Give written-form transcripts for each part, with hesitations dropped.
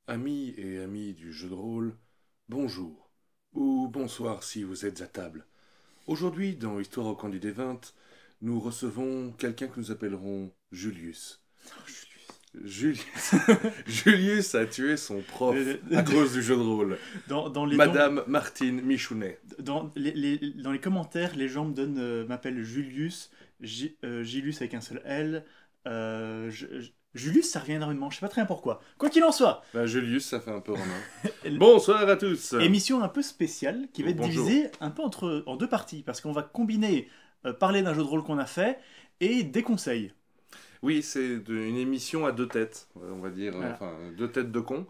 Amis et amis du jeu de rôle, bonjour, ou bonsoir si vous êtes à table. Aujourd'hui, dans Histoire au camp du D20, nous recevons quelqu'un que nous appellerons Julius. Julius, Julius a tué son prof à cause du jeu de rôle, Dans les Madame Martine Michounet. dans les commentaires, les gens m'appellent Julius, Gilus avec un seul L. Julius, ça revient énormément, je sais pas très bien pourquoi. Quoi qu'il en soit, Julius, ça fait un peu romain. Bonsoir à tous. émission un peu spéciale qui va être Bonjour. divisée un peu en deux parties, parce qu'on va combiner parler d'un jeu de rôle qu'on a fait et des conseils. Oui, c'est une émission à deux têtes, on va dire, Voilà. enfin deux têtes de con.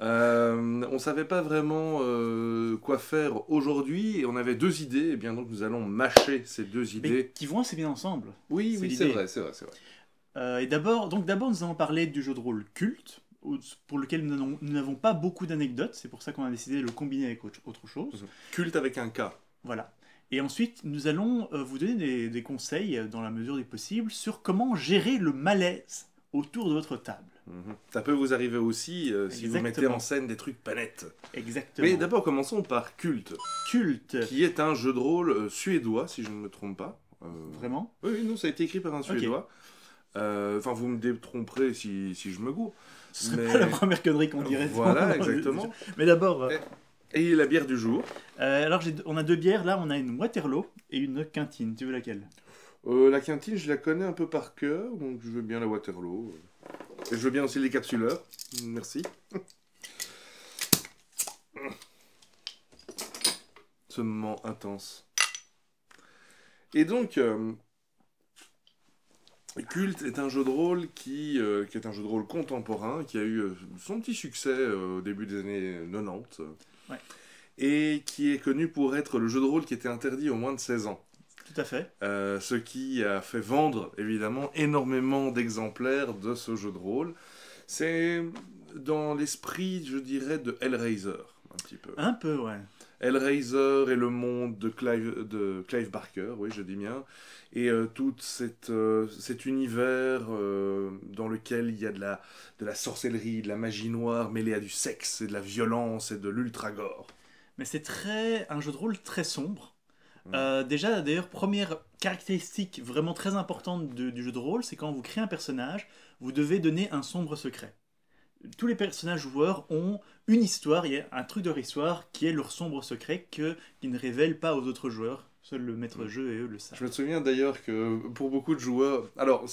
On savait pas vraiment quoi faire aujourd'hui et on avait deux idées, et bien donc nous allons mâcher ces deux Mais idées. qui vont assez bien ensemble. Oui, c'est oui, c'est l'idée. vrai, c'est vrai, c'est vrai. Et d'abord, nous allons parler du jeu de rôle culte, pour lequel nous n'avons pas beaucoup d'anecdotes, c'est pour ça qu'on a décidé de le combiner avec autre chose. Culte avec un K. Voilà. Et ensuite, nous allons vous donner des conseils, dans la mesure du possible, sur comment gérer le malaise autour de votre table. Mhm. Ça peut vous arriver aussi si vous mettez Exactement. en scène des trucs pas nets. Exactement. Mais d'abord, commençons par Culte, Culte. qui est un jeu de rôle suédois, si je ne me trompe pas. Vraiment. Oui, oui, non, ça a été écrit par un Suédois. Enfin, vous me détromperez si je me gourre. Ce serait Mais- pas la première connerie qu'on dirait. Voilà, exactement. Mais d'abord, Et la bière du jour. alors on a deux bières. Là, on a une Waterloo et une Quintine. Tu veux laquelle? La Quintine, je la connais un peu par cœur, donc je veux bien la Waterloo. Et je veux bien aussi les capsuleurs. Merci. Ce moment intense. Et donc, Culte est un jeu de rôle qui est un jeu de rôle contemporain, qui a eu son petit succès au début des années 90. Ouais. Et qui est connu pour être le jeu de rôle qui était interdit aux moins de 16 ans. Tout à fait. Ce qui a fait vendre évidemment énormément d'exemplaires de ce jeu de rôle. C'est dans l'esprit, je dirais, de Hellraiser, un petit peu. Un peu, ouais. Hellraiser et le monde de Clive Barker, oui, je dis bien, et tout cet univers dans lequel il y a de la sorcellerie, de la magie noire mêlée à du sexe et de la violence et de l'ultra-gore. Mais c'est un jeu de rôle très sombre. Mm. Déjà, d'ailleurs, première caractéristique vraiment très importante du jeu de rôle, c'est quand vous créez un personnage, vous devez donner un sombre secret. Tous les personnages joueurs ont une histoire, il y a un truc de leur histoire qui est leur sombre secret qu'ils ne révèlent pas aux autres joueurs. Seul le maître de jeu et eux le savent. Je me souviens d'ailleurs que pour beaucoup de joueurs, alors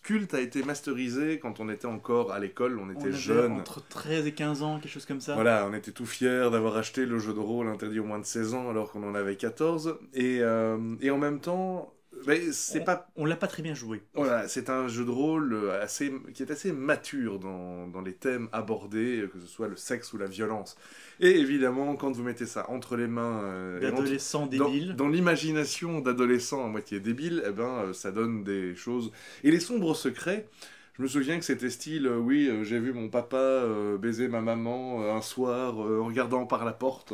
Culte a été masterisé quand on était encore à l'école, on On était avait jeunes. entre 13 et 15 ans, quelque chose comme ça. Voilà, on était tout fiers d'avoir acheté le jeu de rôle interdit aux moins de 16 ans alors qu'on en avait 14. Et en même temps, mais On l'a pas très bien joué. voilà, c'est un jeu de rôle qui est assez mature dans les thèmes abordés, que ce soit le sexe ou la violence. Et évidemment, quand vous mettez ça entre les mains et D'adolescents débiles. dans l'imagination d'adolescents à moitié débiles, eh ben, ça donne des choses. Et les sombres secrets, je me souviens que c'était style, oui, j'ai vu mon papa baiser ma maman un soir en regardant par la porte.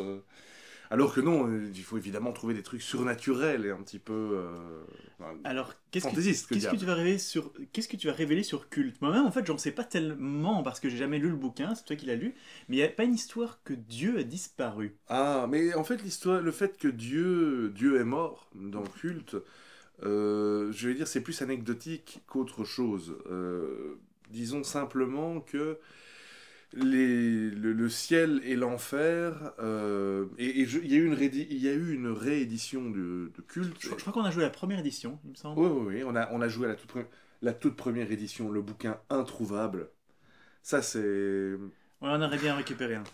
Alors que non, il faut évidemment trouver des trucs surnaturels et un petit peu enfin, Alors, fantaisistes, que qu'est-ce que diable. qu'est-ce que tu vas révéler sur Culte? Moi-même, en fait, j'en sais pas tellement parce que j'ai jamais lu le bouquin, c'est toi qui l'as lu, mais il n'y a pas une histoire que Dieu a disparu. Ah, mais en fait, l'histoire, le fait que Dieu est mort dans Culte, je vais dire, c'est plus anecdotique qu'autre chose. Disons simplement que le ciel et l'enfer, il y a eu il y a eu une réédition de Culte. Je crois qu'on a joué la première édition, il me semble. Oui, oui, oui, on a joué à la toute première édition, le bouquin Introuvable. Ça, c'est... Ouais, on aurait bien récupéré un.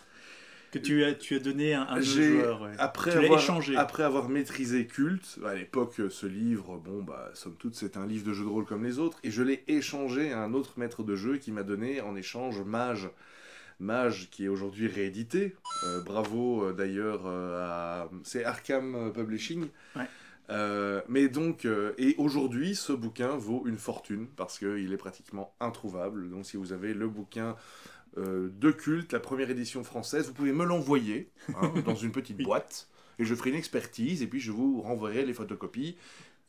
Que tu as donné à un de nos J'ai, joueurs, ouais. après Tu l'as avoir, échangé. après avoir maîtrisé Culte, à l'époque, ce livre, bon, bah, somme toute, c'est un livre de jeu de rôle comme les autres, et je l'ai échangé à un autre maître de jeu qui m'a donné en échange Mage. Mage qui est aujourd'hui réédité. Bravo d'ailleurs c'est Arkham Publishing. Ouais. Mais donc, et aujourd'hui, ce bouquin vaut une fortune parce qu'il est pratiquement introuvable. Donc, si vous avez le bouquin de Culte, la première édition française, vous pouvez me l'envoyer dans une petite Oui. boîte et je ferai une expertise et puis je vous renverrai les photocopies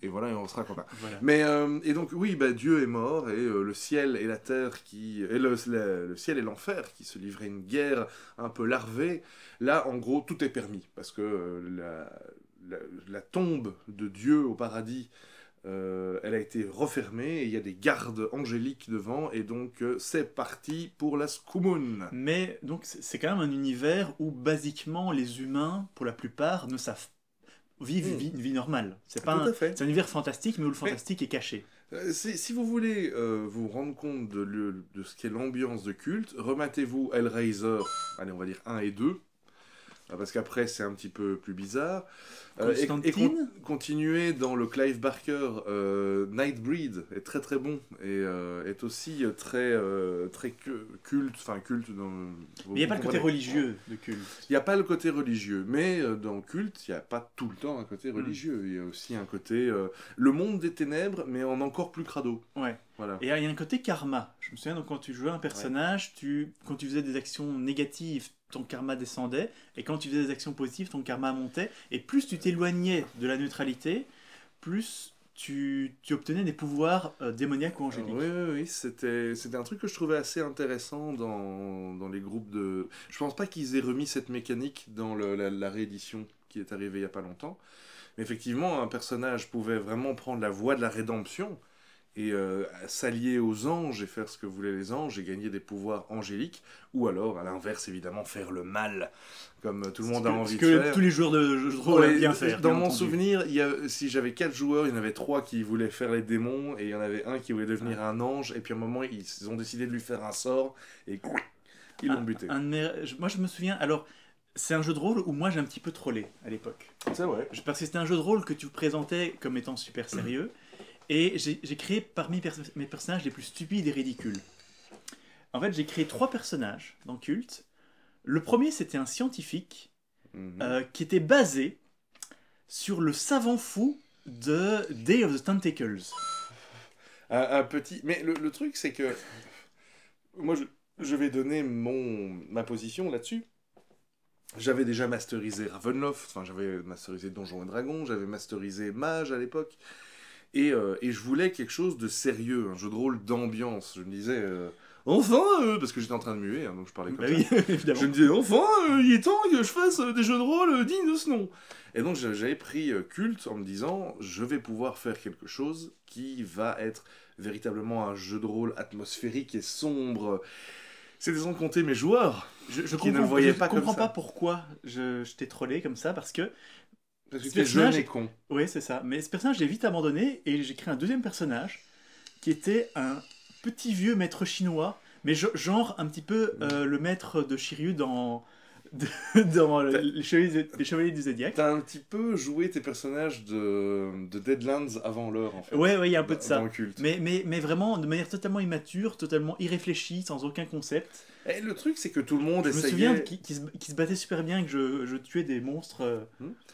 Et voilà, et on sera content. Voilà. Mais, et donc, oui, bah, Dieu est mort, et le ciel et la terre et le ciel et l'enfer qui se livraient une guerre un peu larvée. Là, en gros, tout est permis, parce que la tombe de Dieu au paradis, elle a été refermée, et il y a des gardes angéliques devant, et donc c'est parti pour la Skumun. Mais donc c'est quand même un univers où basiquement les humains, pour la plupart, ne savent vivre une vie normale. C'est pas Tout à fait. c'est un univers fantastique, mais où le Mais- fantastique est caché. Si vous voulez vous rendre compte de ce qu'est l'ambiance de culte, remettez-vous Hellraiser, allez, on va dire 1 et 2, parce qu'après c'est un petit peu plus bizarre. Constantine Continuez dans le Clive Barker, Nightbreed est très très bon, et est aussi très culte, enfin culte dans... Mais il n'y a pas le côté religieux de culte. Il n'y a pas le côté religieux, mais dans culte, il n'y a pas tout le temps un côté religieux. Il y a aussi un côté... le monde des ténèbres, mais en encore plus crado. Ouais. Voilà. Et il y a un côté karma. Je me souviens, donc, quand tu jouais un personnage, quand tu faisais des actions négatives, ton karma descendait, et quand tu faisais des actions positives, ton karma montait. Et plus tu t'éloignais de la neutralité, plus tu obtenais des pouvoirs démoniaques ou angéliques. Oui, c'était un truc que je trouvais assez intéressant dans les groupes de... Je pense pas qu'ils aient remis cette mécanique dans la réédition qui est arrivée il y a pas longtemps. Mais effectivement, un personnage pouvait vraiment prendre la voie de la rédemption et s'allier aux anges et faire ce que voulaient les anges et gagner des pouvoirs angéliques, ou alors, à l'inverse, évidemment, faire le mal, comme tout le monde a envie de faire. Tous les joueurs de jeux de rôle aiment bien faire. Dans bien mon entendu. souvenir, si j'avais 4 joueurs, il y en avait 3 qui voulaient faire les démons, et il y en avait un qui voulait devenir un ange, et puis à un moment, ils ont décidé de lui faire un sort, et ils l'ont buté. Moi, je me souviens, alors, c'est un jeu de rôle où moi j'ai un petit peu trollé à l'époque. C'est vrai. Parce que c'était un jeu de rôle que tu présentais comme étant super sérieux. Et j'ai créé parmi mes personnages les plus stupides et ridicules. En fait, j'ai créé 3 personnages dans Culte. Le premier, c'était un scientifique qui était basé sur le savant fou de Day of the Tentacles. Un petit... Mais le truc, c'est que... Moi, je vais donner ma position là-dessus. J'avais déjà masterisé Ravenloft, enfin j'avais masterisé Donjons et Dragons, j'avais masterisé Mage à l'époque. Et je voulais quelque chose de sérieux, un jeu de rôle d'ambiance. Je me disais, enfin, parce que j'étais en train de muer, hein, donc je parlais comme ça. Oui, évidemment. Je me disais, enfin, il est temps que je fasse des jeux de rôle dignes de ce nom. Et donc j'avais pris Culte en me disant, je vais pouvoir faire quelque chose qui va être véritablement un jeu de rôle atmosphérique et sombre. C'était sans compter mes joueurs Je qui ne le voyaient pas comme ça. comprends pas pourquoi je t'ai trollé comme ça, parce que Parce que ce tu es jeune personnage- et con. oui, c'est ça. Mais ce personnage, je l'ai vite abandonné et j'ai créé un deuxième personnage qui était un petit vieux maître chinois, mais genre un petit peu le maître de Shiryu dans les Chevaliers du Zodiac. T'as un petit peu joué tes personnages de Deadlands avant l'heure, en fait. Ouais, il y a un peu de ça. Dans le Culte. Mais vraiment de manière totalement immature, totalement irréfléchie, sans aucun concept. Et le truc, c'est que tout le monde Je me essayait... souviens qu'il se battait super bien, que je tuais des monstres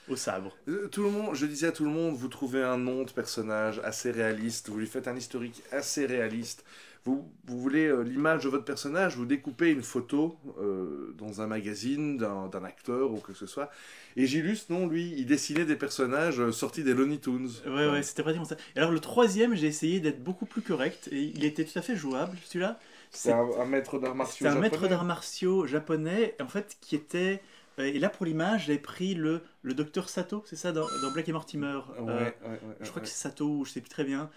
au sabre. Tout le monde, je disais à tout le monde, vous trouvez un nom de personnage assez réaliste, vous lui faites un historique assez réaliste, vous voulez l'image de votre personnage, vous découpez une photo dans un magazine d'un acteur ou quoi que ce soit. Et Gilus, non, lui, il dessinait des personnages sortis des Looney Tunes. Ouais, c'était pratiquement ça. Et alors le troisième, j'ai essayé d'être beaucoup plus correct, et il était tout à fait jouable, celui-là. C'est un maître d'arts martiaux C'était un japonais. maître d'arts martiaux japonais, en fait, qui était... Et là, pour l'image, j'avais pris le docteur Sato, c'est ça, dans Black et Mortimer. Je crois que c'est Sato, ou je sais plus très bien.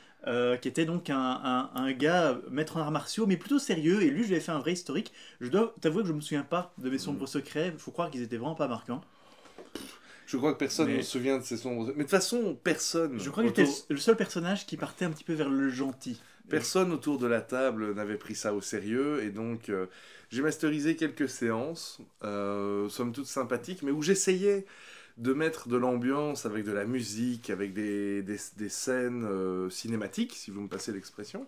Qui était donc un gars maître en arts martiaux, mais plutôt sérieux. Et lui, je lui ai fait un vrai historique. Je dois t'avouer que je me souviens pas de mes sombres secrets. Il faut croire qu'ils étaient vraiment pas marquants. Je crois que personne ne se souvient de ces sombres... Mais de toute façon, personne... Je crois qu'il était le seul personnage qui partait un petit peu vers le gentil. Personne autour de la table n'avait pris ça au sérieux, et donc j'ai masterisé quelques séances, somme toute sympathiques, mais où j'essayais de mettre de l'ambiance avec de la musique, avec des scènes cinématiques, si vous me passez l'expression.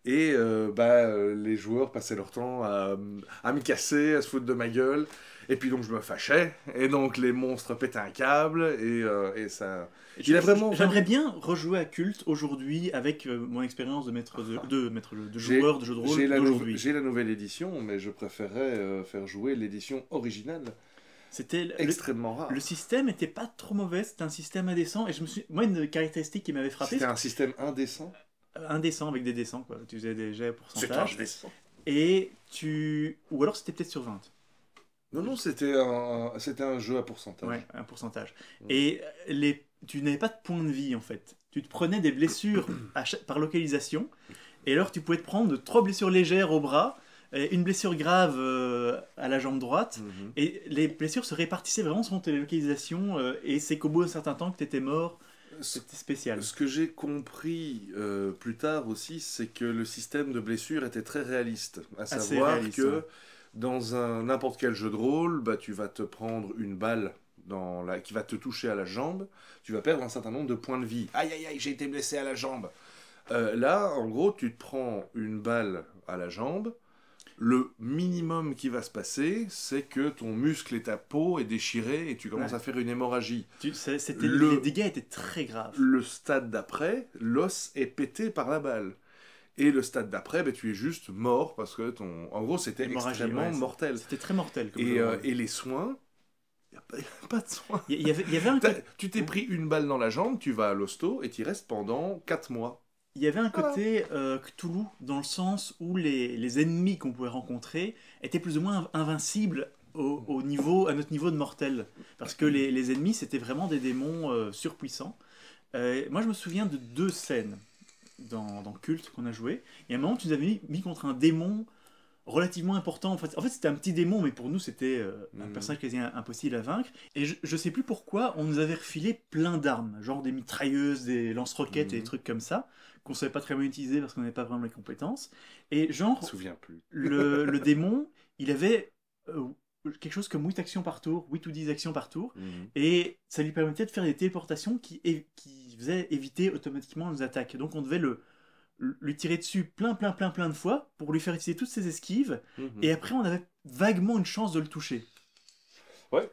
Et les joueurs passaient leur temps à me casser, à se foutre de ma gueule. Et puis donc je me fâchais, et donc les monstres pétaient un câble, et ça... J'aimerais bien rejouer à Culte aujourd'hui avec mon expérience de joueur de jeu de rôle d'aujourd'hui. J'ai la nouvelle édition, mais je préférerais faire jouer l'édition originale. C'était extrêmement rare. le système était pas trop mauvais, c'était un système indécent. Et moi, une caractéristique qui m'avait frappé, C'était un système indécent. indécent avec des décents, quoi. Tu faisais des jets C'était pourcentage. indécent. Ou alors c'était peut-être sur 20. Non, non, c'était un jeu à pourcentage. Ouais, un pourcentage. Mm. Et tu n'avais pas de points de vie en fait. Tu te prenais des blessures par localisation. Et alors tu pouvais te prendre 3 blessures légères au bras, et une blessure grave à la jambe droite. Mhm. Et les blessures se répartissaient vraiment selon tes localisations. Et c'est qu'au bout d'un certain temps que tu étais mort. C'était spécial. Ce que j'ai compris plus tard aussi, c'est que le système de blessure était très réaliste. À savoir réaliste, que ouais. dans n'importe quel jeu de rôle, bah, tu vas te prendre une balle qui va te toucher à la jambe, tu vas perdre un certain nombre de points de vie. Aïe aïe aïe, j'ai été blessé à la jambe. Là, en gros, tu te prends une balle à la jambe. Le minimum qui va se passer, c'est que ton muscle et ta peau est déchiré et tu commences Ouais. à faire une hémorragie. Les dégâts étaient très graves. Le stade d'après, l'os est pété par la balle. Et le stade d'après, ben, tu es juste mort parce que en gros, c'était Hémorragie, extrêmement ouais, mortel. C'était très mortel. Comme Et, jeu. et les soins, il n'y a pas de soins. Il y avait un Tu t'es pris une balle dans la jambe, tu vas à l'hosto et tu y restes pendant 4 mois. Il y avait un Voilà. côté Cthulhu dans le sens où les ennemis qu'on pouvait rencontrer étaient plus ou moins invincibles à notre niveau de mortel. Parce que les ennemis, c'était vraiment des démons surpuissants. Moi, je me souviens de 2 scènes dans Culte qu'on a joué. Il y a un moment, tu nous avais mis contre un démon relativement important. En fait, c'était un petit démon, mais pour nous, c'était un personnage quasi impossible à vaincre. Et je sais plus pourquoi, on nous avait refilé plein d'armes, genre des mitrailleuses, des lance-roquettes et des trucs comme ça, qu'on savait pas très bien utiliser parce qu'on n'avait pas vraiment les compétences. Et Je genre, me souviens plus. le démon, il avait quelque chose comme 8 actions par tour, 8 ou 10 actions par tour, et ça lui permettait de faire des téléportations qui faisaient éviter automatiquement nos attaques. Donc on devait lui tirer dessus plein de fois pour lui faire utiliser toutes ses esquives, et après on avait vaguement une chance de le toucher. Ouais.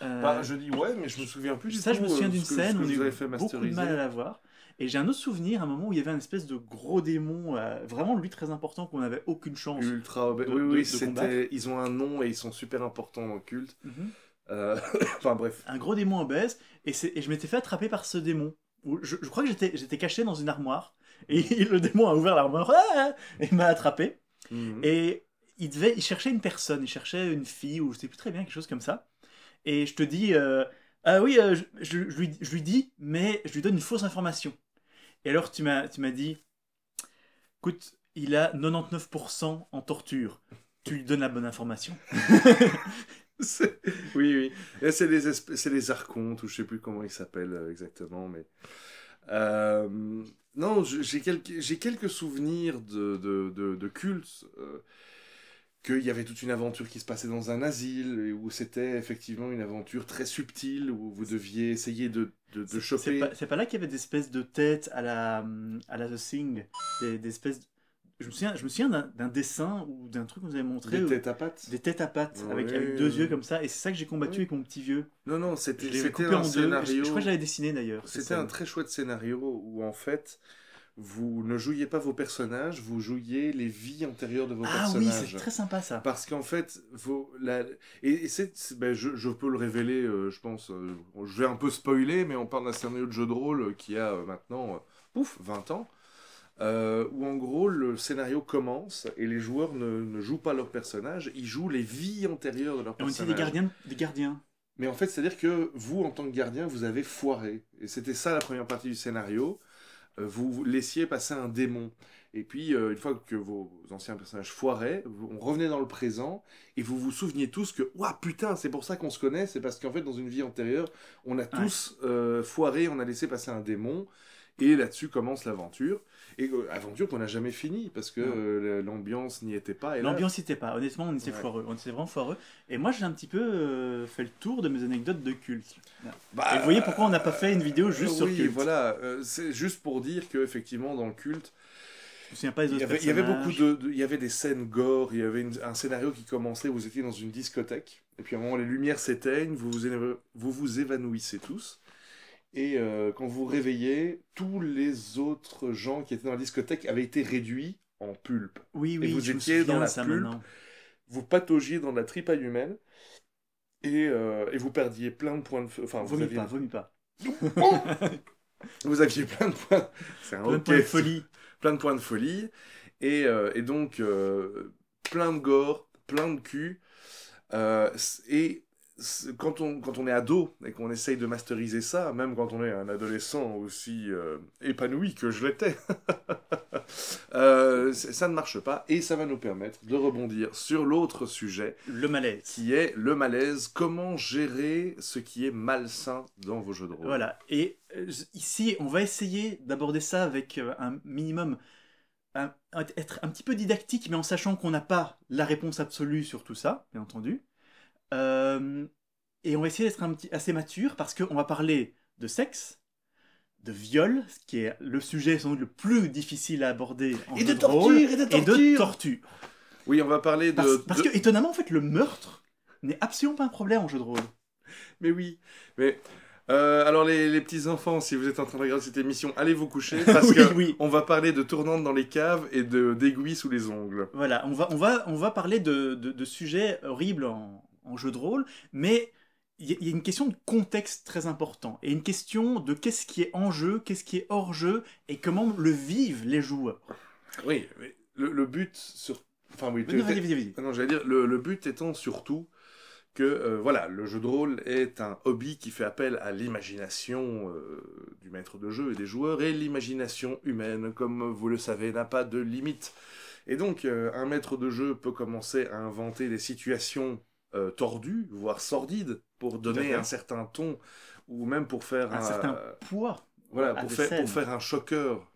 Euh, Bah, je dis ouais, mais je me souviens plus du ça, tout. je me souviens d'une ce que scène où on vous a avez eu fait beaucoup de mal masteriser. à la voir. Et j'ai un autre souvenir, un moment où il y avait un espèce de gros démon, vraiment lui très important, qu'on n'avait aucune chance Ultra. de Oui, combattre. ils ont un nom et ils sont super importants dans le culte. Mhm. Enfin bref. Un gros démon obèse, et je m'étais fait attraper par ce démon. Je crois que j'étais caché dans une armoire, et le démon a ouvert l'armoire, et m'a attrapé. Mhm. Et il cherchait une personne, il cherchait une fille, ou je sais plus très bien, quelque chose comme ça. Et je te dis, ah oui, je lui dis, mais je lui donne une fausse information. Et alors tu m'as dit, écoute, il a 99% en torture. Tu lui donnes la bonne information. Oui, oui. Et c'est les archontes, ou je sais plus comment ils s'appellent exactement, mais... Non, j'ai quelques souvenirs de culte, qu'il y avait toute une aventure qui se passait dans un asile, et où c'était effectivement une aventure très subtile, où vous deviez essayer de choper... C'est pas là qu'il y avait des espèces de têtes à la The Thing, des espèces... Je me souviens d'un dessin ou d'un truc que vous avez montré. Des têtes à pattes. Des têtes à pattes, Oui. avec 2 yeux comme ça. Et c'est ça que j'ai combattu avec mon petit vieux. Non, non, Je l'ai c'était coupé un en 2. scénario... Je crois que je l'avais dessiné d'ailleurs. C'était un très chouette scénario où en fait, vous ne jouiez pas vos personnages, vous jouiez les vies antérieures de vos Ah oui, personnages. c'est très sympa ça. Parce qu'en fait, ben, je peux le révéler, je pense. Je vais un peu spoiler, mais on parle d'un scénario de jeu de rôle qui a maintenant, 20 ans. Où en gros, le scénario commence et les joueurs ne jouent pas leurs personnages, ils jouent les vies antérieures de leurs Et on était personnages. des gardiens. Mais en fait, c'est-à-dire que vous, en tant que gardien, vous avez foiré. Et c'était ça la première partie du scénario. Vous laissiez passer un démon. Et puis, une fois que vos anciens personnages foiraient, on revenait dans le présent, et vous vous souveniez tous que, ouah, putain, c'est pour ça qu'on se connaît, c'est parce qu'en fait, dans une vie antérieure, on a tous foiré, on a laissé passer un démon, et là-dessus commence l'aventure. Et aventure qu'on n'a jamais finie, parce que l'ambiance n'y était pas. L'ambiance n'y était pas. Honnêtement, on était foireux. On était vraiment foireux. Et moi, j'ai un petit peu fait le tour de mes anecdotes de culte. Bah, et vous voyez pourquoi on n'a pas fait une vidéo juste sur oui, culte. voilà. C'est juste pour dire qu'effectivement, dans le culte, Je me souviens pas des autres il y avait beaucoup personnages. il y avait des scènes gore, il y avait un scénario qui commençait, vous étiez dans une discothèque, et puis à un moment les lumières s'éteignent, vous vous évanouissez tous, et quand vous vous réveillez, tous les autres gens qui étaient dans la discothèque avaient été réduits en pulpe. Oui, Et oui, vous je me étiez dans souviens la de ça pulpe, maintenant. vous pataugiez dans la tripaille humaine, et vous perdiez plein de points de feu. Enfin, Vomis pas, vomis pas. Vous aviez plein de points. C'est un Plein de ok. points de folie. Plein de points de folie. Et donc, plein de gore, plein de cul. Et quand on est ado et qu'on essaye de masteriser ça, même quand on est un adolescent aussi épanoui que je l'étais, ça ne marche pas. Et ça va nous permettre de rebondir sur l'autre sujet, Le malaise. qui est le malaise. Comment gérer ce qui est malsain dans vos jeux de rôle. Voilà. Et ici, on va essayer d'aborder ça avec un minimum, être un petit peu didactique, mais en sachant qu'on n'a pas la réponse absolue sur tout ça, bien entendu. Et on va essayer d'être assez mature parce qu'on va parler de sexe, de viol, ce qui est le sujet sans doute le plus difficile à aborder en Et jeu de rôle, torture, et de et de torture. torture. Oui, on va parler de... Parce que, étonnamment, en fait, le meurtre n'est absolument pas un problème en jeu de rôle. Mais oui, mais... alors les petits enfants, si vous êtes en train de regarder cette émission, allez vous coucher parce Oui, que oui. on va parler de tournantes dans les caves et d'aiguilles sous les ongles. Voilà, on va parler de sujets horribles en jeu de rôle, mais il y a une question de contexte très important, et une question de qu'est-ce qui est en jeu, qu'est-ce qui est hors jeu, et comment le vivent les joueurs. Oui, mais le but sur... Enfin oui, Non, vas-y. Non, j'allais dire, le but étant surtout que voilà, le jeu de rôle est un hobby qui fait appel à l'imagination du maître de jeu et des joueurs, et l'imagination humaine, comme vous le savez, n'a pas de limite. Et donc, un maître de jeu peut commencer à inventer des situations tordues, voire sordides, pour donner un certain ton, ou même pour faire Un certain poids. voilà, à pour des faire, scènes. pour faire un choqueur.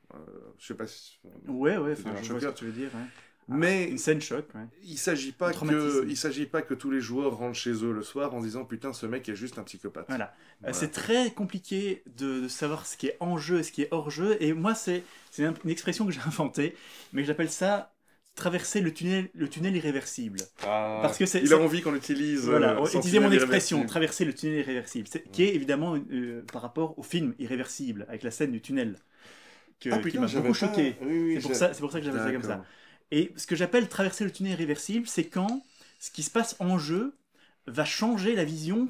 Je sais pas si... Ouais, c'est enfin, un je vois ce choqueur. que tu veux dire. Ouais. Mais Une scène choc, ouais. il s'agit pas Traumatisme. il s'agit pas que tous les joueurs rentrent chez eux le soir en disant putain ce mec est juste un psychopathe. Voilà. Voilà. C'est très compliqué de savoir ce qui est en jeu et ce qui est hors jeu. Et moi, c'est une expression que j'ai inventée, mais j'appelle ça traverser le tunnel irréversible. Ah, Parce que il a envie qu'on utilise. Voilà, utilisez mon Sentinelle expression, irréversible. traverser le tunnel irréversible, qui est évidemment par rapport au film Irréversible, avec la scène du tunnel, qui m'a j'avais beaucoup pas- choqué. Oui, C'est pour ça que j'avais ça comme ça. D'accord. Et ce que j'appelle traverser le tunnel irréversible, c'est quand ce qui se passe en jeu va changer la vision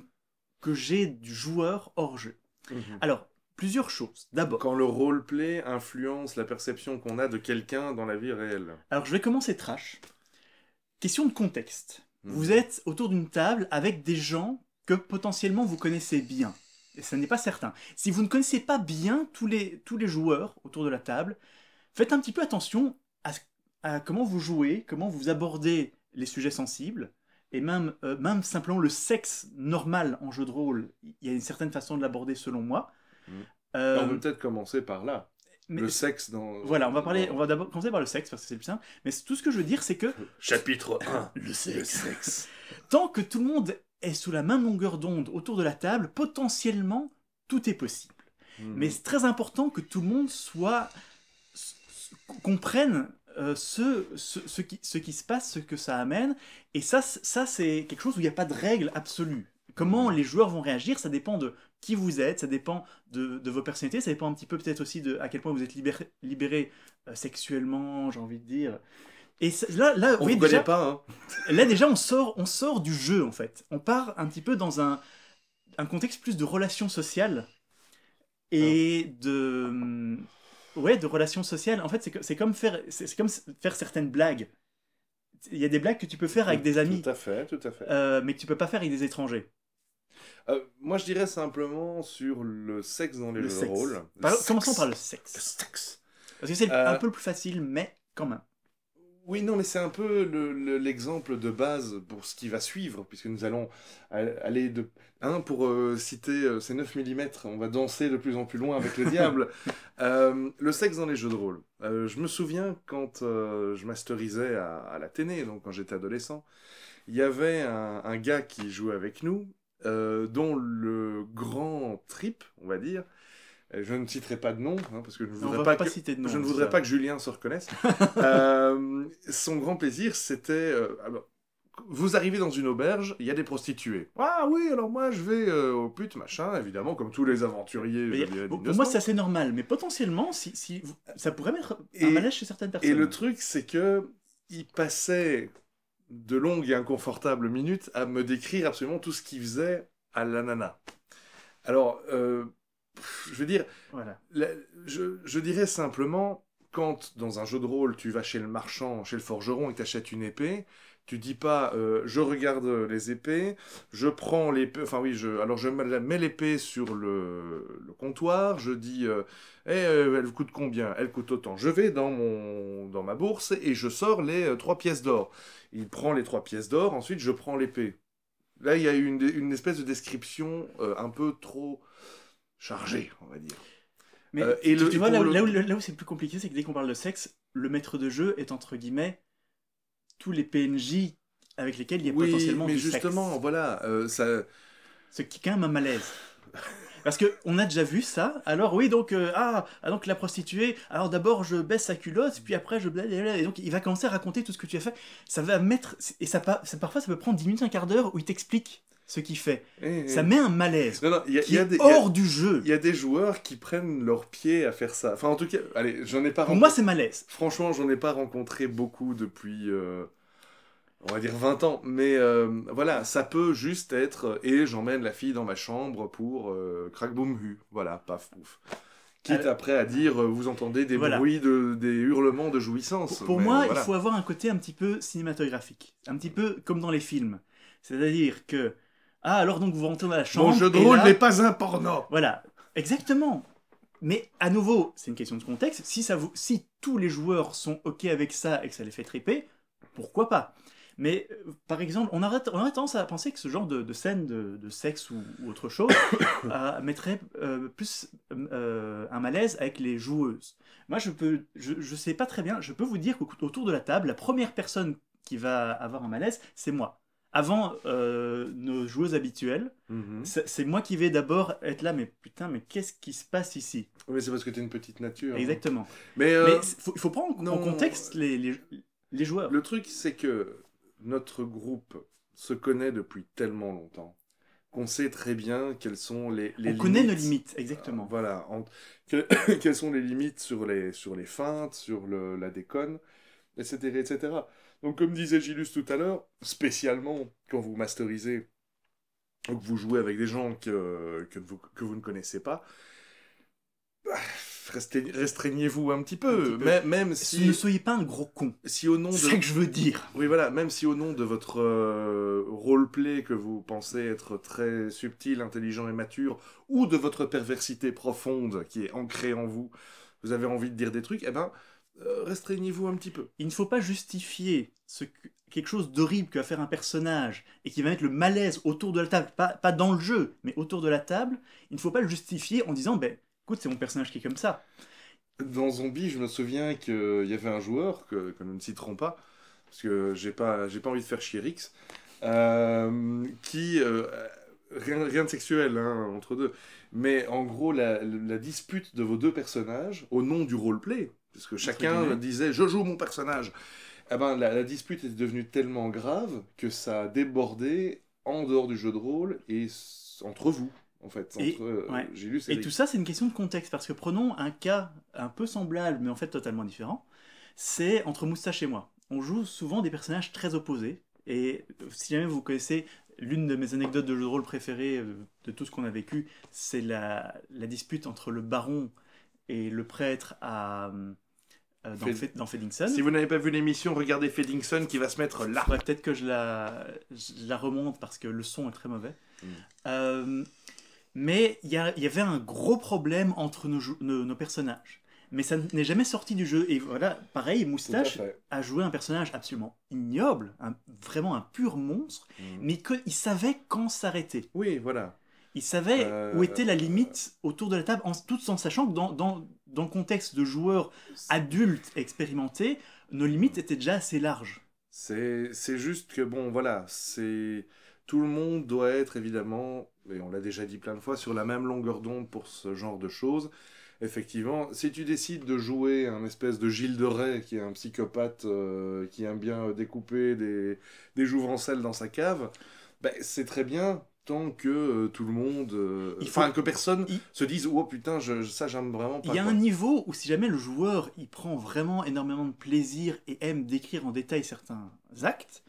que j'ai du joueur hors jeu. Mhm. Alors, plusieurs choses. D'abord, Quand le roleplay influence la perception qu'on a de quelqu'un dans la vie réelle. alors je vais commencer trash. Question de contexte. Mhm. Vous êtes autour d'une table avec des gens que potentiellement vous connaissez bien. Et ce n'est pas certain. Si vous ne connaissez pas bien tous les joueurs autour de la table, faites un petit peu attention à comment vous jouez, comment vous abordez les sujets sensibles, et même simplement le sexe normal en jeu de rôle. Il y a une certaine façon de l'aborder selon moi. Mhm. Euh, On peut peut-être commencer par là. mais Le sexe dans... voilà, on va d'abord commencer par le sexe parce que c'est le plus simple. Mais tout ce que je veux dire, c'est que Chapitre 1. le sexe. Tant que tout le monde est sous la même longueur d'onde autour de la table, potentiellement, tout est possible. Mhm. Mais c'est très important que tout le monde comprenne ce qui se passe, ce que ça amène. Et ça c'est quelque chose où il n'y a pas de règle absolue. Comment les joueurs vont réagir, ça dépend de qui vous êtes, ça dépend de vos personnalités, ça dépend un petit peu peut-être aussi de à quel point vous êtes libéré sexuellement, j'ai envie de dire. Et là, On vous voyez, ne déjà, connaît pas, hein. là déjà on sort du jeu en fait. On part un petit peu dans un contexte plus de relations sociales et de relations sociales. En fait, c'est comme faire certaines blagues. Il y a des blagues que tu peux faire avec des amis, Tout à fait, tout à fait. mais que tu peux pas faire avec des étrangers. Moi, je dirais simplement sur le sexe dans les Le jeux de sexe. rôle. Commençons par le Le sexe. sexe. Parce que c'est Euh, un peu le plus facile, mais quand même. Oui, non, mais c'est un peu l'exemple de base pour ce qui va suivre, puisque nous allons aller de... pour citer ces 9 mm, on va danser de plus en plus loin avec le diable. Le sexe dans les jeux de rôle. Je me souviens quand je masterisais à la Téné, donc quand j'étais adolescent, il y avait un gars qui jouait avec nous, dont le grand trip, on va dire, je ne citerai pas de nom, parce que je ne On voudrais va pas pas citer de nom. je ne c'est voudrais ça. pas que Julien se reconnaisse. Son grand plaisir, c'était... alors, vous arrivez dans une auberge, il y a des prostituées. Ah oui, alors moi je vais aux putes, machin, évidemment, comme tous les aventuriers. Mais je dirais, pour d'innocents. moi, c'est assez normal, mais potentiellement, ça pourrait mettre un malaise chez certaines personnes. Et le truc, c'est que il passait de longues et inconfortables minutes à me décrire absolument tout ce qu'il faisait à la nana. Alors, je veux dire, Voilà. je dirais simplement, quand dans un jeu de rôle, tu vas chez le marchand, chez le forgeron et t'achètes une épée, tu dis pas, je regarde les épées, je prends l'épée, enfin oui, alors je mets l'épée sur le comptoir, je dis, elle coûte combien? Elle coûte autant. Je vais dans ma bourse et je sors les 3 pièces d'or. Il prend les 3 pièces d'or, ensuite je prends l'épée. Là, il y a une espèce de description un peu trop chargée, on va dire. Mais Et tu vois, pour là où c'est le plus compliqué, c'est que dès qu'on parle de sexe, le maître de jeu est entre guillemets tous les PNJ avec lesquels il y a Oui, potentiellement mais du justement, sexe. voilà, ça... Ce qui est quand même un malaise. Parce que on a déjà vu ça. Alors oui, donc donc la prostituée. Alors d'abord je baisse sa culotte, puis après je blablabla. Et donc il va commencer à raconter tout ce que tu as fait. Ça va mettre et parfois ça peut prendre 10 minutes, un quart d'heure où il t'explique ce qu'il fait. Ça met un malaise Non, non, qui est hors du jeu. Il y a des joueurs qui prennent leur pied à faire ça. Enfin, en tout cas, allez, j'en ai pas Pour moi c'est malaise. Franchement, j'en ai pas rencontré beaucoup depuis, on va dire 20 ans. Mais voilà, ça peut juste être, et j'emmène la fille dans ma chambre pour crac boum hu. Voilà, paf pouf. Quitte après à dire, vous entendez des Voilà. bruits, des hurlements de jouissance. Pour mais moi, voilà. il faut avoir un côté un petit peu cinématographique. Un petit peu comme dans les films. C'est-à-dire que, alors donc vous rentrez dans la chambre. Mon jeu de et rôle là- n'est pas un porno. Voilà, exactement. Mais à nouveau, c'est une question de contexte. Si tous les joueurs sont OK avec ça et que ça les fait triper, pourquoi pas? Mais par exemple, on aurait tendance à penser que ce genre de scène de sexe ou autre chose mettrait plus un malaise avec les joueuses. Moi, je sais pas très bien. Je peux vous dire qu'autour de la table, la première personne qui va avoir un malaise, c'est moi. Avant nos joueuses habituelles, Mhm. c'est moi qui vais d'abord être là, mais putain, mais qu'est-ce qui se passe ici? Oui, c'est parce que t'es une petite nature. Exactement. Mais, Mais il faut prendre en non. contexte les joueurs. Le truc, c'est que notre groupe se connaît depuis tellement longtemps qu'on sait très bien quelles sont les On limites. connaît nos limites, exactement. Voilà. Quelles sont les limites sur les feintes, sur la déconne, etc., etc. Donc, comme disait Gilus tout à l'heure, spécialement quand vous masterisez ou que vous jouez avec des gens que vous ne connaissez pas, restreignez-vous un petit peu. Même Ne si, soyez pas un gros con. si au nom de... C'est ça que je veux dire. Oui, voilà, même si au nom de votre roleplay que vous pensez être très subtil, intelligent et mature, ou de votre perversité profonde qui est ancrée en vous, vous avez envie de dire des trucs, eh ben, restreignez-vous un petit peu. Il ne faut pas justifier quelque chose d'horrible que va faire un personnage et qui va mettre le malaise autour de la table, pas dans le jeu, mais autour de la table. Il ne faut pas le justifier en disant, ben, écoute, c'est mon personnage qui est comme ça. Dans Zombie, je me souviens qu'il y avait un joueur, que nous ne citerons pas, parce que j'ai pas envie de faire chier Rix, qui... rien de sexuel hein, entre deux, mais en gros, la dispute de vos deux personnages, au nom du roleplay, parce que chacun disait « je joue mon personnage », eh ben, la dispute est devenue tellement grave que ça a débordé en dehors du jeu de rôle et entre vous. En fait, entre Gilus et tout ça, c'est une question de contexte, parce que prenons un cas un peu semblable, mais en fait totalement différent. C'est entre Moustache et moi. On joue souvent des personnages très opposés, et si jamais vous connaissez l'une de mes anecdotes de jeu de rôle préférées de tout ce qu'on a vécu, c'est la dispute entre le baron et le prêtre dans Feddington. Si vous n'avez pas vu l'émission, regardez Feddington qui va se mettre là. Ouais, peut-être que je la remonte parce que le son est très mauvais. Mais il y avait un gros problème entre nos personnages. Mais ça n'est jamais sorti du jeu. Et voilà, pareil, Moustache a joué un personnage absolument ignoble, vraiment un pur monstre, mais il savait quand s'arrêter. Oui, voilà. Il savait où était la limite autour de la table, tout en sachant que dans le contexte de joueurs adultes expérimentés, nos limites étaient déjà assez larges. C'est juste que, bon, voilà, tout le monde doit être, évidemment, et on l'a déjà dit plein de fois, sur la même longueur d'onde pour ce genre de choses. Effectivement, si tu décides de jouer un espèce de Gilles de Rais, qui est un psychopathe qui aime bien découper des jouvencelles dans sa cave, ben, c'est très bien, tant que tout le monde... que personne se dise « Oh putain, ça j'aime vraiment pas ». Il y a un niveau où si jamais le joueur il prend vraiment énormément de plaisir et aime décrire en détail certains actes,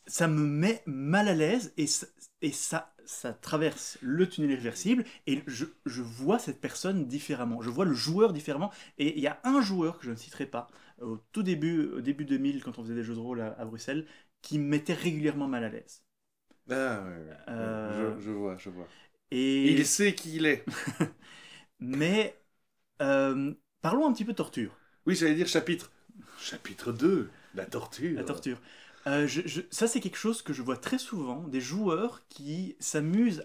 ça me met mal à l'aise et ça traverse le tunnel irréversible et je vois cette personne différemment. Je vois le joueur différemment. Et il y a un joueur que je ne citerai pas, au début 2000, quand on faisait des jeux de rôle à Bruxelles, qui me mettait régulièrement mal à l'aise. Ah, ouais. Je vois, je vois. Et... Il sait qui il est. Mais parlons un petit peu de torture. Oui, j'allais dire chapitre. Chapitre 2, la torture. La torture. Ça, c'est quelque chose que je vois très souvent, des joueurs qui s'amusent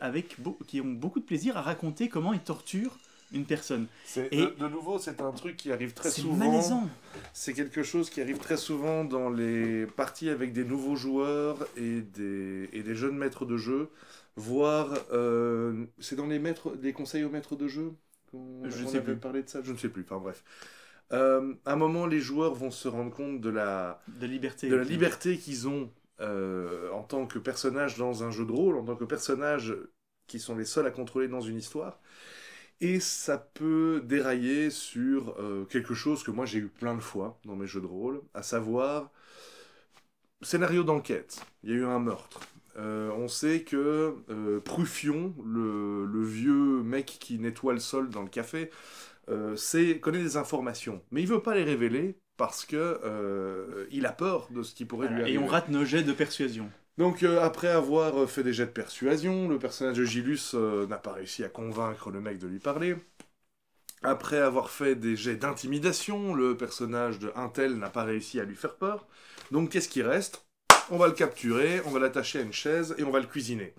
qui ont beaucoup de plaisir à raconter comment ils torturent une personne. De nouveau, c'est un truc qui arrive très souvent. C'est malaisant. C'est quelque chose qui arrive très souvent dans les parties avec des nouveaux joueurs et des jeunes maîtres de jeu. Voire, c'est dans les conseils aux maîtres de jeu qu'on avait parlé de ça. Je ne sais plus. Enfin bref. À un moment, les joueurs vont se rendre compte de la liberté qu'ils ont en tant que personnage dans un jeu de rôle, en tant que personnage qui sont les seuls à contrôler dans une histoire. Et ça peut dérailler sur quelque chose que moi j'ai eu plein de fois dans mes jeux de rôle, à savoir scénario d'enquête. Il y a eu un meurtre. On sait que Pruffion, le vieux mec qui nettoie le sol dans le café, connaît des informations, mais il veut pas les révéler parce que il a peur de ce qui pourrait lui arriver. Et on rate nos jets de persuasion. Donc après avoir fait des jets de persuasion, le personnage de Gilus n'a pas réussi à convaincre le mec de lui parler. Après avoir fait des jets d'intimidation, le personnage de Intel n'a pas réussi à lui faire peur. Donc qu'est-ce qui reste ? On va le capturer, on va l'attacher à une chaise et on va le cuisiner.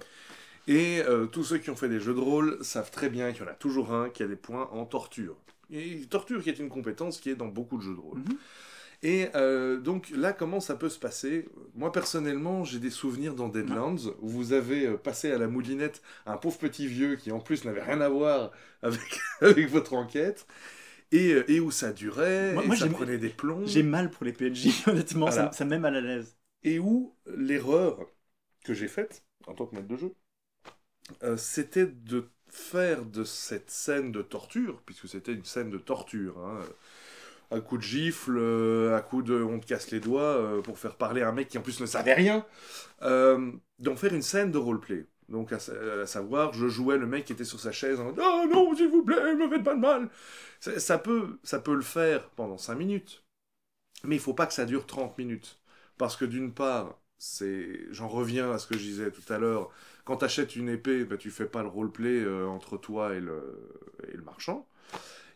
Et tous ceux qui ont fait des jeux de rôle savent très bien qu'il y en a toujours un qui a des points en torture. Et torture qui est une compétence qui est dans beaucoup de jeux de rôle. Mm-hmm. Et donc là, comment ça peut se passer ? Moi, personnellement, j'ai des souvenirs dans Deadlands, où vous avez passé à la moulinette un pauvre petit vieux qui, en plus, n'avait rien à voir avec votre enquête, et où ça durait, moi, ça prenait des plombs. J'ai mal pour les PNJ, honnêtement, voilà. ça me met mal à l'aise. Et où l'erreur que j'ai faite, en tant que maître de jeu, c'était de faire de cette scène de torture, puisque c'était une scène de torture, hein, à coup de gifle, à coup de on te casse les doigts pour faire parler un mec qui en plus ne savait rien, d'en faire une scène de roleplay. Donc à savoir, je jouais le mec qui était sur sa chaise en mode « Oh non, s'il vous plaît, me faites pas de mal !» Ça peut le faire pendant 5 minutes, mais il faut pas que ça dure 30 minutes. Parce que d'une part, j'en reviens à ce que je disais tout à l'heure, quand tu achètes une épée, bah, tu fais pas le roleplay entre toi et le marchand.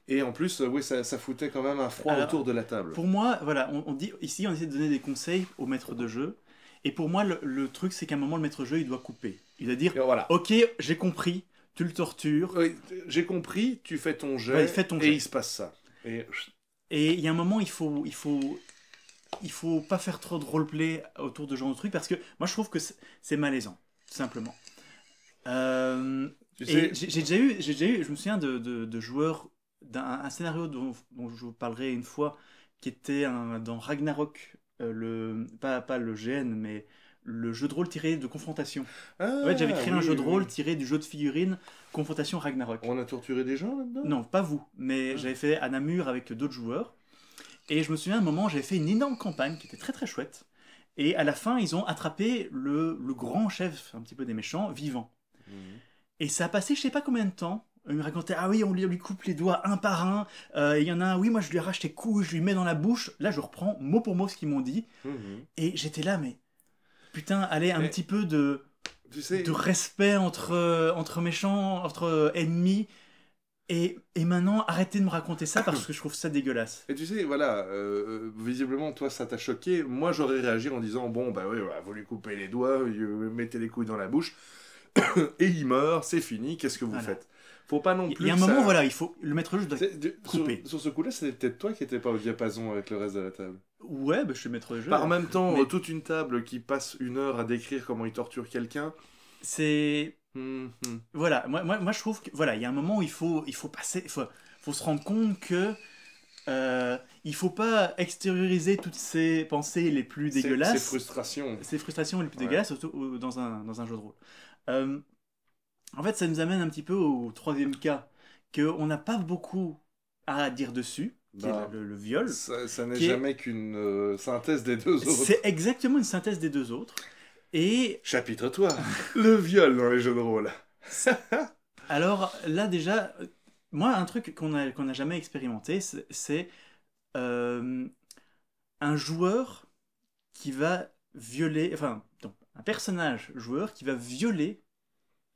Et en plus, oui, ça foutait quand même un froid autour de la table. Pour moi, voilà, on dit ici, on essaie de donner des conseils au maître de jeu. Et pour moi, le truc, c'est qu'à un moment, le maître de jeu, il doit couper. Il doit dire, voilà. Ok, j'ai compris, tu le tortures. Oui, j'ai compris, tu fais ton jet, et il se passe ça. Et il y a un moment, il faut pas faire trop de roleplay autour de ce genre de trucs, parce que moi, je trouve que c'est malaisant, tout simplement. J'ai déjà eu, je me souviens de joueurs, d'un scénario dont je vous parlerai une fois, qui était dans Ragnarok, pas le GN, mais le jeu de rôle tiré de Confrontation. En fait, j'avais créé un jeu de rôle tiré du jeu de figurines Confrontation Ragnarok. On a torturé des gens là-dedans ? Non, pas vous, mais j'avais fait à Namur avec d'autres joueurs. Et je me souviens, à un moment, j'avais fait une énorme campagne qui était très très chouette. Et à la fin, ils ont attrapé le grand chef, un petit peu des méchants, vivant. Mmh. Et ça a passé je sais pas combien de temps. Il me racontait, ah oui, on lui coupe les doigts un par un. Il y en a un, oui, moi je lui arrache les couilles, je lui mets dans la bouche. Là, je reprends mot pour mot ce qu'ils m'ont dit. Mmh. Et j'étais là, mais putain, allez, un petit peu de respect entre méchants, entre ennemis. Et maintenant, arrêtez de me raconter ça parce que je trouve ça dégueulasse. Et tu sais, voilà, visiblement, toi, ça t'a choqué. Moi, j'aurais réagi en disant, bon, bah oui, vous lui coupez les doigts, vous mettez les couilles dans la bouche, et il meurt, c'est fini, qu'est-ce que vous faites ? Faut pas non plus. Il y a un moment, voilà, il faut le maître jeu doit couper. Sur ce coup-là, c'était peut-être toi qui n'étais pas au diapason avec le reste de la table. Ouais, bah, je suis maître de jeu. En même temps, toute une table qui passe 1 heure à décrire comment il torture quelqu'un. C'est. Voilà, moi je trouve que voilà, il y a un moment où il faut se rendre compte que il faut pas extérioriser toutes ces pensées les plus dégueulasses. Ces frustrations les plus dégueulasses, surtout dans un jeu de rôle. En fait, ça nous amène un petit peu au 3e cas, qu'on n'a pas beaucoup à dire dessus, qui est le viol. Ça n'est jamais qu'une synthèse des deux autres. C'est exactement une synthèse des deux autres. Et Chapitre toi, le viol dans les jeux de rôle. alors là déjà, moi un truc qu'on a jamais expérimenté, c'est euh, un joueur qui va violer, enfin, non, un personnage joueur qui va violer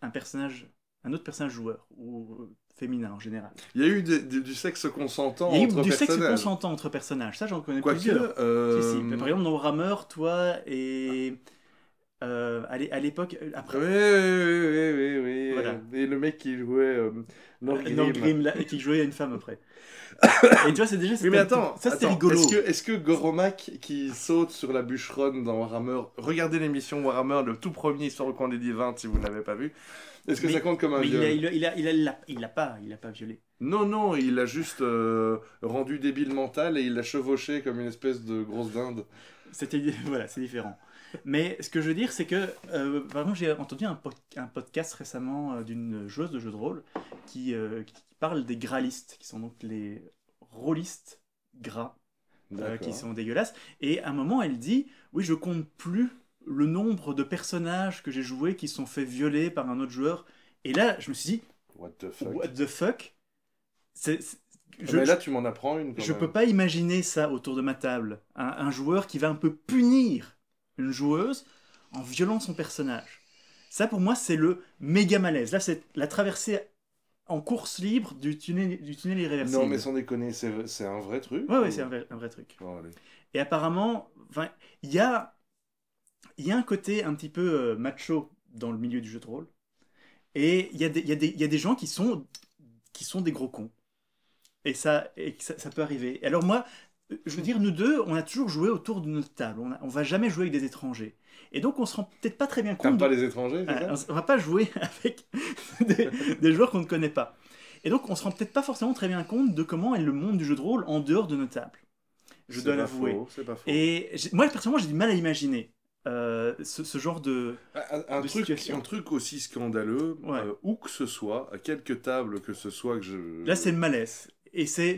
un autre personnage joueur, ou féminin en général. Il y a eu du sexe consentant Il y a eu entre du sexe personnages. consentant entre personnages, ça j'en connais Quoique, plusieurs. Si, si. Par exemple, dans Warhammer, toi et... à l'époque, après... Oui, oui. Voilà. Et le mec qui jouait Norgrim. Norgrim, là, qui jouait à une femme après. Et tu vois, c'est déjà... Oui, mais attends, ça c'était rigolo. Est-ce que Goromak qui saute sur la bûcheronne dans Warhammer, regardez l'émission Warhammer, le tout premier Histoire au coin des divins, si vous ne l'avez pas vu, est-ce que ça compte comme un viol? Il l'a pas violé. Non, il a juste rendu débile mental et il l'a chevauché comme une espèce de grosse dinde. Voilà, c'est différent. Mais ce que je veux dire, c'est que, par exemple, j'ai entendu un podcast récemment d'une joueuse de jeux de rôle qui parle des gralistes, qui sont donc les rôlistes gras, qui sont dégueulasses. Et à un moment, elle dit, oui, je compte plus le nombre de personnages que j'ai joués qui se sont fait violer par un autre joueur. Et là, je me suis dit, What the fuck? what the fuck? Mais là, tu m'en apprends une. Je peux pas imaginer ça autour de ma table. Un joueur qui va un peu punir une joueuse en violant son personnage. Ça, pour moi, c'est le méga malaise. Là, c'est la traversée en course libre du tunnel irréversible. Non, mais sans déconner, c'est un vrai truc? Ouais, c'est un vrai truc. Oh, allez. Et apparemment, il y a un côté un petit peu macho dans le milieu du jeu de rôle. Et il y a des gens qui sont des gros cons. Et ça peut arriver. Alors moi, je veux dire, nous deux, on a toujours joué autour de notre table. On va jamais jouer avec des étrangers. Et donc, on se rend peut-être pas très bien compte. T'aimes pas les étrangers, c'est ça? On va pas jouer avec des joueurs qu'on ne connaît pas. Et donc, on se rend peut-être pas forcément très bien compte de comment est le monde du jeu de rôle en dehors de nos tables. Je dois l'avouer. C'est pas faux. Et moi, personnellement, j'ai du mal à imaginer ce genre de situation. Un truc aussi scandaleux, Ouais. où que ce soit, à quelque table que ce soit que je... Là, c'est le malaise.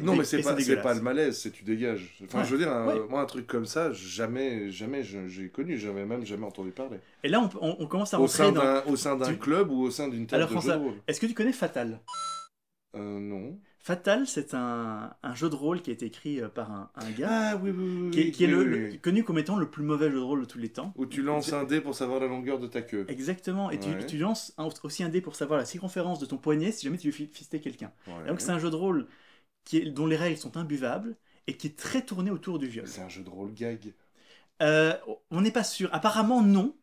Non, mais c'est pas dégueulasse. le malaise, c'est tu dégages. Enfin, Ouais. je veux dire, Ouais. moi, un truc comme ça, jamais j'ai connu, j'avais même jamais entendu parler. Et là, on commence à Au rentrer sein d'un Tu- club ou au sein d'une table Alors, de jeu François, de rôle? est-ce que tu connais Fatal? Non. Fatal, c'est un jeu de rôle qui a été écrit par un gars Ah oui, qui est connu comme étant le plus mauvais jeu de rôle de tous les temps. Où tu lances un dé pour savoir la longueur de ta queue. Exactement, et Ouais. tu lances aussi un dé pour savoir la circonférence de ton poignet si jamais tu veux fister quelqu'un. Ouais. Et donc c'est un jeu de rôle dont les règles sont imbuvables et qui est très tourné autour du viol. C'est un jeu de rôle gag. On n'est pas sûr, apparemment non,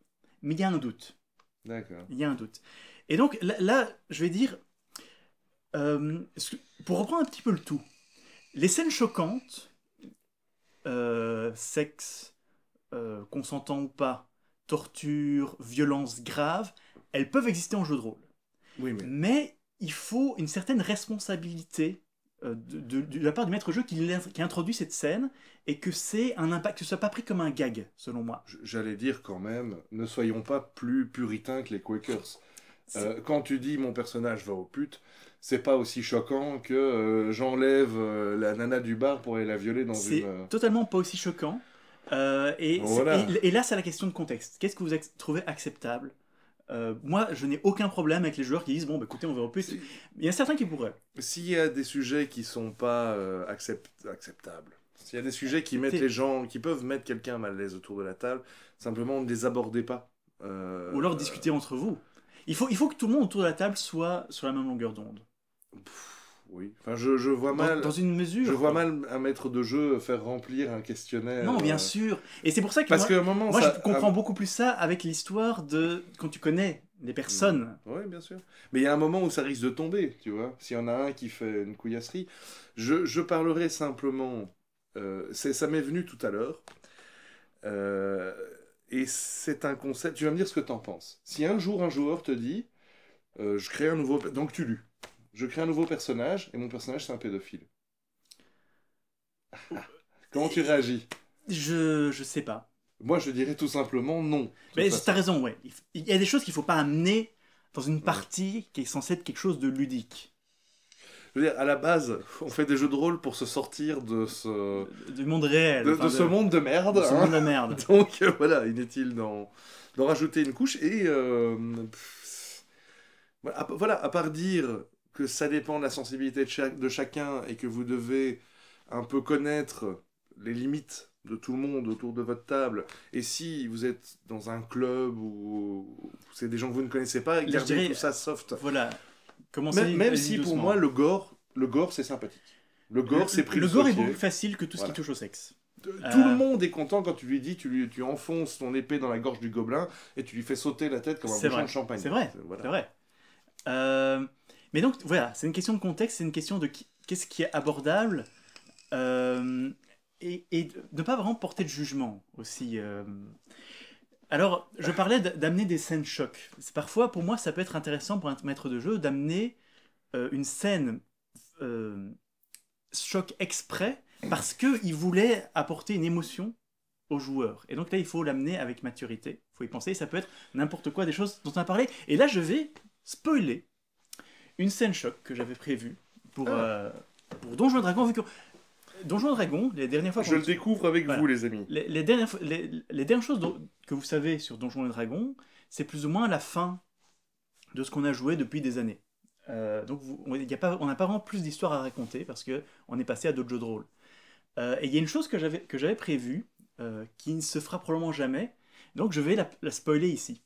mais il y a un doute. D'accord. Il y a un doute. Et donc là je vais dire, pour reprendre un petit peu le tout, les scènes choquantes, sexe, consentant ou pas, torture, violence grave, elles peuvent exister en jeu de rôle. Oui, mais... Mais il faut une certaine responsabilité de la part du maître jeu qui introduit cette scène et que c'est un impact, que ce soit pas pris comme un gag, selon moi. J'allais dire quand même, ne soyons pas plus puritains que les Quakers. Quand tu dis mon personnage va aux putes, c'est pas aussi choquant que j'enlève la nana du bar pour aller la violer dans C'est une... totalement pas aussi choquant. Voilà. Et là, c'est la question de contexte. Qu'est-ce que vous trouvez acceptable? Moi, je n'ai aucun problème avec les joueurs qui disent bon, bah, écoutez, on va au pute. Il y a certains qui pourraient. S'il y a des sujets qui sont pas acceptables, s'il y a des sujets qui mettent les gens, qui peuvent mettre quelqu'un mal à l'aise autour de la table, simplement ne les abordez pas. Ou alors discuter entre vous. Il faut que tout le monde autour de la table soit sur la même longueur d'onde. Oui, enfin je vois mal. Dans une mesure. Je vois mal un maître de jeu faire remplir un questionnaire. Non, bien sûr. Et c'est pour ça que Parce qu'à un moment, moi je comprends beaucoup plus ça avec l'histoire de quand tu connais les personnes. Oui, bien sûr. Mais il y a un moment où ça risque de tomber, tu vois. S'il y en a un qui fait une couillasserie, je parlerai simplement. Ça m'est venu tout à l'heure. Et c'est un concept. Tu vas me dire ce que tu en penses. Si un jour un joueur te dit, je crée un nouveau. Donc tu lus. Je crée un nouveau personnage et mon personnage c'est un pédophile. Comment tu réagis? Je sais pas. Moi je dirais tout simplement non. Mais t'as raison, ouais. Il y a des choses qu'il faut pas amener dans une partie qui est censée être quelque chose de ludique. Je veux dire, à la base, on fait des jeux de rôle pour se sortir de ce, Du monde réel. de ce monde de merde. de ce Hein. monde de merde. Donc voilà, inutile d'en rajouter une couche. Et voilà, à part dire que ça dépend de la sensibilité de chacun et que vous devez un peu connaître les limites de tout le monde autour de votre table. Et si vous êtes dans un club où c'est des gens que vous ne connaissez pas, Je gardez dirais, tout ça soft. voilà. Commencez Même allez-y si pour doucement. moi, le gore c'est sympathique. Le gore, c'est pris le de gore ce est pied. beaucoup plus facile que tout ce Voilà. qui touche au sexe. Tout le monde est content quand tu lui dis, tu enfonces ton épée dans la gorge du gobelin et tu lui fais sauter la tête comme un C'est bouchon vrai. de champagne. C'est vrai. Voilà. C'est vrai. Mais donc, voilà, c'est une question de contexte, c'est une question de qu'est-ce qui est abordable et de ne pas vraiment porter de jugement aussi. Alors, je parlais d'amener des scènes choc. Parfois, pour moi, ça peut être intéressant pour un maître de jeu d'amener une scène choc exprès parce qu'il voulait apporter une émotion aux joueurs. Et donc là, il faut l'amener avec maturité. Il faut y penser. Ça peut être n'importe quoi, des choses dont on a parlé. Et là, je vais spoiler une scène choc que j'avais prévue pour Donjons et Dragons. Vu que Donjons et Dragons, les dernières fois Je le découvre avec Voilà. vous, les amis. les dernières choses que vous savez sur Donjons et Dragons, c'est plus ou moins la fin de ce qu'on a joué depuis des années. Donc on n'a pas vraiment plus d'histoires à raconter parce qu'on est passé à d'autres jeux de rôle. Et il y a une chose que j'avais prévue qui ne se fera probablement jamais, donc je vais la spoiler ici.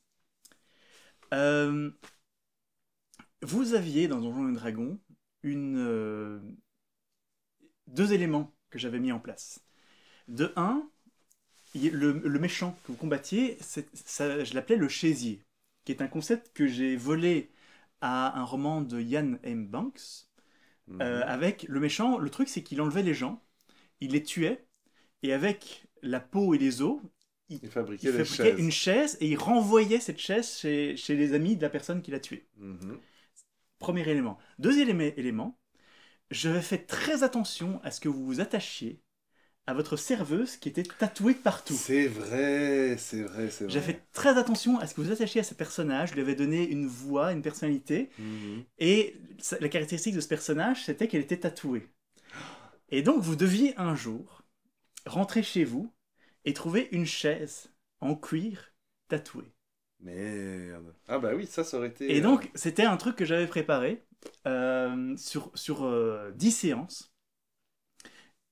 Vous aviez dans Donjons et Dragons deux éléments que j'avais mis en place. De un, le méchant que vous combattiez, je l'appelais le chaisier, qui est un concept que j'ai volé à un roman de Ian M. Banks. Avec le méchant, le truc c'est qu'il enlevait les gens, il les tuait, et avec la peau et les os, Il fabriquait il des fabriquait chaises. une chaise et il renvoyait cette chaise chez les amis de la personne qui l'a tué. Premier élément. Deuxième élément, j'avais fait très attention à ce que vous vous attachiez à votre serveuse qui était tatouée partout. C'est vrai, c'est vrai, c'est vrai. J'ai fait très attention à ce que vous attachiez à ce personnage, je lui avais donné une voix, une personnalité, et la caractéristique de ce personnage, c'était qu'elle était tatouée. Et donc vous deviez un jour rentrer chez vous et trouver une chaise en cuir tatouée. Merde. Ah bah oui, ça aurait été... Et donc c'était un truc que j'avais préparé sur 10 séances.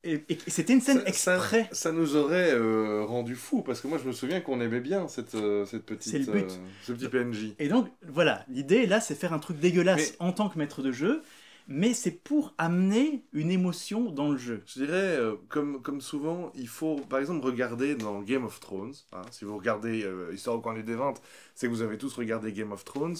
Et c'était une scène exprès. Ça nous aurait rendu fou, parce que moi je me souviens qu'on aimait bien cette petite, C'est le but. ce petit PNJ. Et donc, voilà, l'idée là, c'est faire un truc dégueulasse Mais- en tant que maître de jeu, mais c'est pour amener une émotion dans le jeu. Je dirais, comme souvent, il faut par exemple regarder dans Game of Thrones. Hein, si vous regardez Histoire au coin du D20, c'est que vous avez tous regardé Game of Thrones.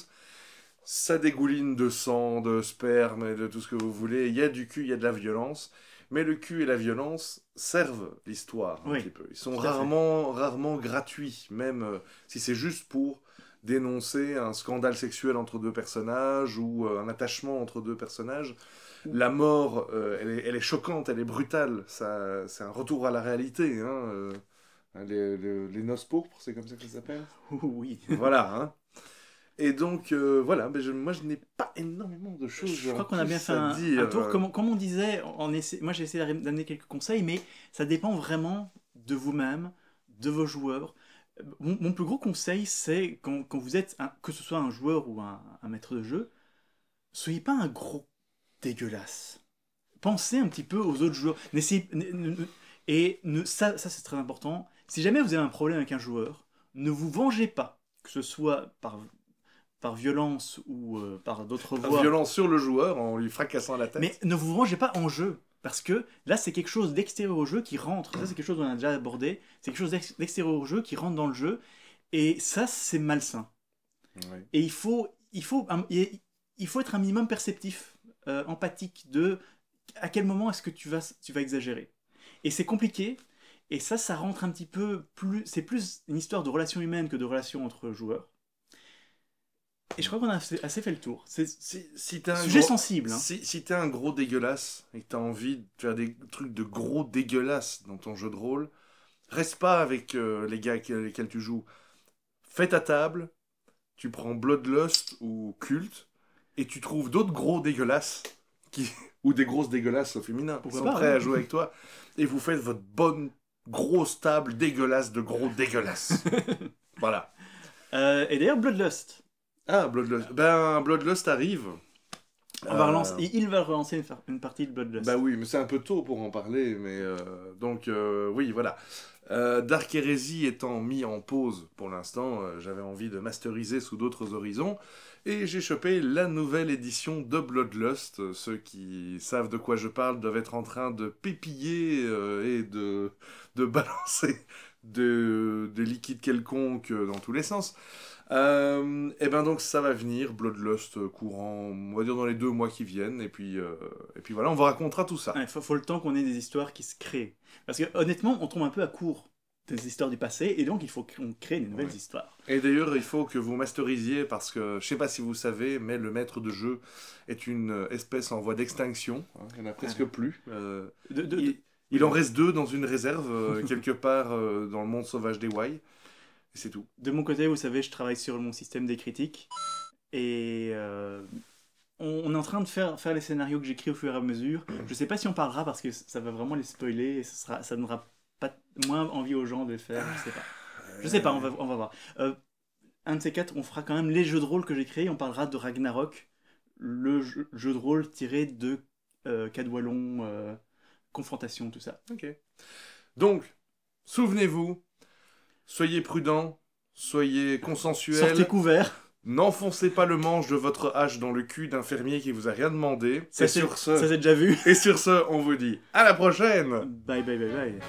Ça dégouline de sang, de sperme et de tout ce que vous voulez. Il y a du cul, il y a de la violence. Mais le cul et la violence servent l'histoire un Oui, petit peu. Ils sont tout à fait. rarement gratuits, même si c'est juste pour dénoncer un scandale sexuel entre deux personnages ou un attachement entre deux personnages. La mort, elle est choquante, elle est brutale. C'est un retour à la réalité. Hein, les noces pourpres, c'est comme ça que ça s'appelle. Oui. Voilà. Hein. Et donc, voilà, mais moi je n'ai pas énormément de choses Je crois en qu'on a plus bien fait à un dire. tour. Comme on disait, moi j'ai essayé d'amener quelques conseils, mais ça dépend vraiment de vous-même, de vos joueurs. Mon plus gros conseil, c'est quand vous êtes, que ce soit un joueur ou un maître de jeu, soyez pas un gros dégueulasse. Pensez un petit peu aux autres joueurs. Ça c'est très important. Si jamais vous avez un problème avec un joueur, ne vous vengez pas, que ce soit par violence ou par d'autres voies. Violence sur le joueur en lui fracassant la tête. Mais ne vous vengez pas en jeu. Parce que là, c'est quelque chose d'extérieur au jeu qui rentre. Ça, c'est quelque chose qu'on a déjà abordé. C'est quelque chose d'extérieur au jeu qui rentre dans le jeu. Et ça, c'est malsain. Ouais. Et il faut être un minimum perceptif, empathique de à quel moment est-ce que tu vas exagérer. Et c'est compliqué. Et ça rentre un petit peu plus... C'est plus une histoire de relation humaine que de relation entre joueurs. Et je crois qu'on a assez fait le tour. C'est Si t'es un un sujet gros- sensible. Hein. Si t'es un gros dégueulasse et que t'as envie de faire des trucs de gros dégueulasses dans ton jeu de rôle, reste pas avec les gars avec lesquels tu joues. Fais ta table, tu prends Bloodlust ou Culte, et tu trouves d'autres gros dégueulasses ou des grosses dégueulasses au féminin, qui Pourquoi sont pas, prêts ouais. à jouer avec toi, et vous faites votre bonne grosse table dégueulasse de gros dégueulasses. Voilà. Et d'ailleurs, Bloodlust. Ah, Bloodlust. Ben, Bloodlust arrive. On va relancer, il va relancer une partie de Bloodlust. Bah oui, mais c'est un peu tôt pour en parler, mais donc oui, voilà. Dark Heresy étant mis en pause pour l'instant, j'avais envie de masteriser sous d'autres horizons, et j'ai chopé la nouvelle édition de Bloodlust. Ceux qui savent de quoi je parle doivent être en train de pépiller et de balancer des liquides quelconques dans tous les sens. Et ben donc ça va venir, Bloodlust courant, on va dire dans les 2 mois qui viennent, et puis voilà, on vous racontera tout ça. Il faut le temps qu'on ait des histoires qui se créent. Parce que honnêtement, on tombe un peu à court des histoires du passé, et donc il faut qu'on crée des nouvelles Ouais. histoires. Et d'ailleurs, il faut que vous masterisiez, parce que je sais pas si vous savez, mais le maître de jeu est une espèce en voie d'extinction, hein, il n'y en a presque plus. Il en reste 2 dans une réserve, quelque part dans le monde sauvage des Wai, et c'est tout. De mon côté, vous savez, je travaille sur mon système des critiques, et on est en train de faire les scénarios que j'écris au fur et à mesure. Je sais pas si on parlera, parce que ça va vraiment les spoiler, et ça donnera pas moins envie aux gens de le faire, je sais pas, on va voir. Un de ces 4, on fera quand même les jeux de rôle que j'ai créés, on parlera de Ragnarok, le jeu de rôle tiré de Cadwallon, confrontation, tout ça. Ok. Donc, souvenez-vous, soyez prudents, soyez consensuels. Sortez couverts. N'enfoncez pas le manche de votre hache dans le cul d'un fermier qui vous a rien demandé. Ça, Et c'est sur ce, déjà vu. on vous dit à la prochaine. Bye bye bye bye.